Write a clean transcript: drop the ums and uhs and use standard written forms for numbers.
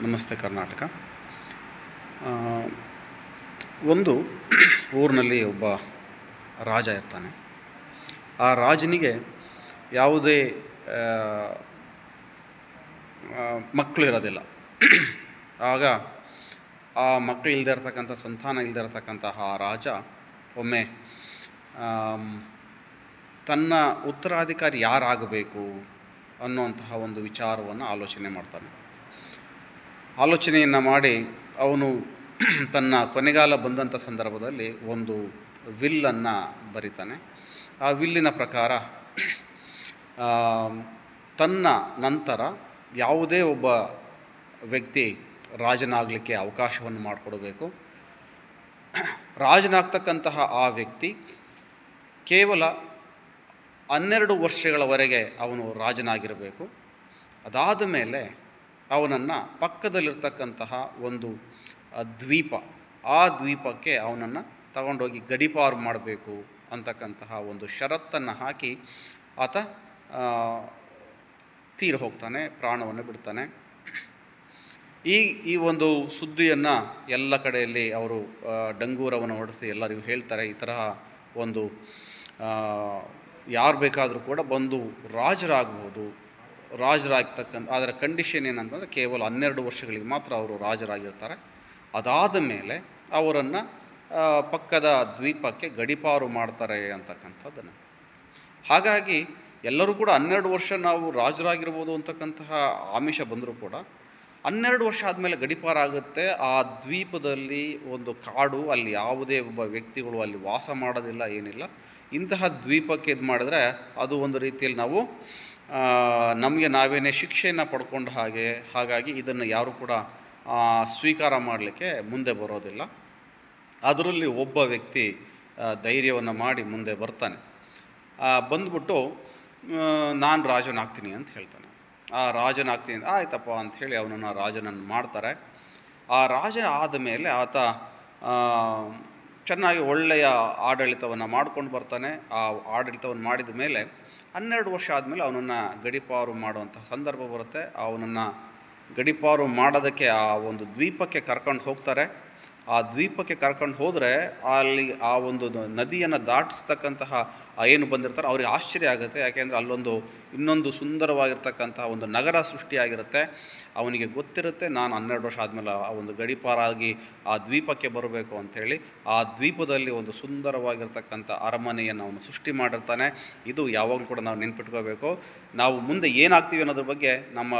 ನಮಸ್ತೆ ಕರ್ನಾಟಕ. ಆ, ಒಂದು ಊರಿನಲ್ಲಿ ಒಬ್ಬ ರಾಜ ಇರ್ತಾನೆ. ಆ ರಾಜನಿಗೆ ಯಾವುದೇ ಆ, ಮಕ್ಕಳು ಇರೋದಿಲ್ಲ. ಆಗ ಆ ಮಕ್ಕಳು ಇಲ್ಲದೆ ಇರ್ತಕ್ಕಂಥ, ಸಂತಾನ ಇಲ್ಲದೆ ಇರತಕ್ಕಂತಹ ಆ ರಾಜ ಒಮ್ಮೆ ತನ್ನ ಉತ್ತರಾಧಿಕಾರಿ ಯಾರಾಗಬೇಕು ಅನ್ನುವಂತಹ ಒಂದು ವಿಚಾರವನ್ನು ಆಲೋಚನೆ ಮಾಡ್ತಾನೆ. ಆಲೋಚನೆಯನ್ನು ಮಾಡಿ ಅವನು ತನ್ನ ಕೊನೆಗಾಲ ಬಂದಂಥ ಸಂದರ್ಭದಲ್ಲಿ ಒಂದು ವಿಲ್ಲನ್ನು ಬರಿತಾನೆ. ಆ ವಿಲ್ಲಿನ ಪ್ರಕಾರ ತನ್ನ ನಂತರ ಯಾವುದೇ ಒಬ್ಬ ವ್ಯಕ್ತಿ ರಾಜನಾಗಲಿಕ್ಕೆ ಅವಕಾಶವನ್ನು ಮಾಡಿಕೊಡಬೇಕು. ರಾಜನಾಗ್ತಕ್ಕಂತಹ ಆ ವ್ಯಕ್ತಿ ಕೇವಲ 12 ವರ್ಷಗಳವರೆಗೆ ಅವನು ರಾಜನಾಗಿರಬೇಕು. ಅದಾದ ಮೇಲೆ ಅವನನ್ನು ಪಕ್ಕದಲ್ಲಿರ್ತಕ್ಕಂತಹ ಒಂದು ದ್ವೀಪ, ಆ ದ್ವೀಪಕ್ಕೆ ಅವನನ್ನು ತಗೊಂಡೋಗಿ ಗಡೀಪಾರು ಮಾಡಬೇಕು ಅಂತಕ್ಕಂತಹ ಒಂದು ಷರತ್ತನ್ನು ಹಾಕಿ ಆತ ತೀರಿ ಹೋಗ್ತಾನೆ, ಪ್ರಾಣವನ್ನು ಬಿಡ್ತಾನೆ. ಈ ಒಂದು ಸುದ್ದಿಯನ್ನು ಎಲ್ಲ ಕಡೆಯಲ್ಲಿ ಅವರು ಡಂಗೂರವನ್ನು ಹೊಡೆಸಿ ಎಲ್ಲರಿಗೂ ಹೇಳ್ತಾರೆ. ಈ ತರಹ ಒಂದು ಯಾರು ಬೇಕಾದರೂ ಕೂಡ ಬಂದು ರಾಜರಾಗ್ತಕ್ಕಂಥ, ಅದರ ಕಂಡೀಷನ್ ಏನಂತಂದರೆ ಕೇವಲ 12 ವರ್ಷಗಳಿಗೆ ಮಾತ್ರ ಅವರು ರಾಜರಾಗಿರ್ತಾರೆ. ಅದಾದ ಮೇಲೆ ಅವರನ್ನು ಪಕ್ಕದ ದ್ವೀಪಕ್ಕೆ ಗಡೀಪಾರು ಮಾಡ್ತಾರೆ ಅಂತಕ್ಕಂಥದ್ದನ್ನು. ಹಾಗಾಗಿ ಎಲ್ಲರೂ ಕೂಡ 12 ವರ್ಷ ನಾವು ರಾಜರಾಗಿರ್ಬೋದು ಅಂತಕ್ಕಂತಹ ಆಮಿಷ ಬಂದರೂ ಕೂಡ 12 ವರ್ಷ ಆದಮೇಲೆ ಗಡೀಪಾರಾಗುತ್ತೆ. ಆ ದ್ವೀಪದಲ್ಲಿ ಒಂದು ಕಾಡು, ಅಲ್ಲಿ ಯಾವುದೇ ಒಬ್ಬ ವ್ಯಕ್ತಿಗಳು ಅಲ್ಲಿ ವಾಸ ಮಾಡೋದಿಲ್ಲ, ಏನಿಲ್ಲ. ಇಂತಹ ದ್ವೀಪಕ್ಕೆ ಇದು ಮಾಡಿದ್ರೆ ಅದು ಒಂದು ರೀತಿಯಲ್ಲಿ ನಾವು ನಮಗೆ ನಾವೇನೇ ಶಿಕ್ಷೆಯನ್ನು ಪಡ್ಕೊಂಡು ಹಾಗಾಗಿ ಇದನ್ನು ಯಾರೂ ಕೂಡ ಸ್ವೀಕಾರ ಮಾಡಲಿಕ್ಕೆ ಮುಂದೆ ಬರೋದಿಲ್ಲ. ಅದರಲ್ಲಿ ಒಬ್ಬ ವ್ಯಕ್ತಿ ಧೈರ್ಯವನ್ನು ಮಾಡಿ ಮುಂದೆ ಬರ್ತಾನೆ. ಬಂದ್ಬಿಟ್ಟು ನಾನು ರಾಜನಾಗ್ತೀನಿ ಅಂತ ಹೇಳ್ತಾನೆ. ರಾಜನಾಗ್ತೀನಿ ಆಯ್ತಪ್ಪ ಅಂಥೇಳಿ ಅವನನ್ನು ರಾಜನನ್ನು ಮಾಡ್ತಾರೆ. ಆ ರಾಜ ಆದ ಮೇಲೆ ಆತ ಚೆನ್ನಾಗಿ ಒಳ್ಳೆಯ ಆಡಳಿತವನ್ನು ಮಾಡ್ಕೊಂಡು ಬರ್ತಾನೆ. ಆ ಆಡಳಿತವನ್ನು ಮಾಡಿದ ಮೇಲೆ 12 ವರ್ಷ ಆದಮೇಲೆ ಅವನನ್ನು ಗಡೀಪಾರು ಮಾಡುವಂಥ ಸಂದರ್ಭ ಬರುತ್ತೆ. ಅವನನ್ನು ಗಡೀಪಾರು ಮಾಡೋದಕ್ಕೆ ಆ ಒಂದು ದ್ವೀಪಕ್ಕೆ ಕರ್ಕೊಂಡು ಹೋಗ್ತಾರೆ. ಆ ದ್ವೀಪಕ್ಕೆ ಕರ್ಕೊಂಡು ಹೋದರೆ ಅಲ್ಲಿ ಆ ಒಂದು ನದಿಯನ್ನು ದಾಟಿಸ್ತಕ್ಕಂತಹ ಏನು ಬಂದಿರ್ತಾರೆ ಅವ್ರಿಗೆ ಆಶ್ಚರ್ಯ ಆಗುತ್ತೆ. ಯಾಕೆಂದರೆ ಅಲ್ಲೊಂದು ಇನ್ನೊಂದು ಸುಂದರವಾಗಿರ್ತಕ್ಕಂತಹ ಒಂದು ನಗರ ಸೃಷ್ಟಿಯಾಗಿರುತ್ತೆ. ಅವನಿಗೆ ಗೊತ್ತಿರುತ್ತೆ, ನಾನು 12 ವರ್ಷ ಆದಮೇಲೆ ಆ ಒಂದು ಗಡೀಪಾರಾಗಿ ಆ ದ್ವೀಪಕ್ಕೆ ಬರಬೇಕು ಅಂಥೇಳಿ. ಆ ದ್ವೀಪದಲ್ಲಿ ಒಂದು ಸುಂದರವಾಗಿರ್ತಕ್ಕಂಥ ಅರಮನೆಯನ್ನು ಅವನು ಸೃಷ್ಟಿ ಮಾಡಿರ್ತಾನೆ. ಇದು ಯಾವಾಗಲೂ ಕೂಡ ನಾವು ನೆನ್ಪಿಟ್ಕೋಬೇಕು. ನಾವು ಮುಂದೆ ಏನಾಗ್ತೀವಿ ಅನ್ನೋದ್ರ ಬಗ್ಗೆ ನಮ್ಮ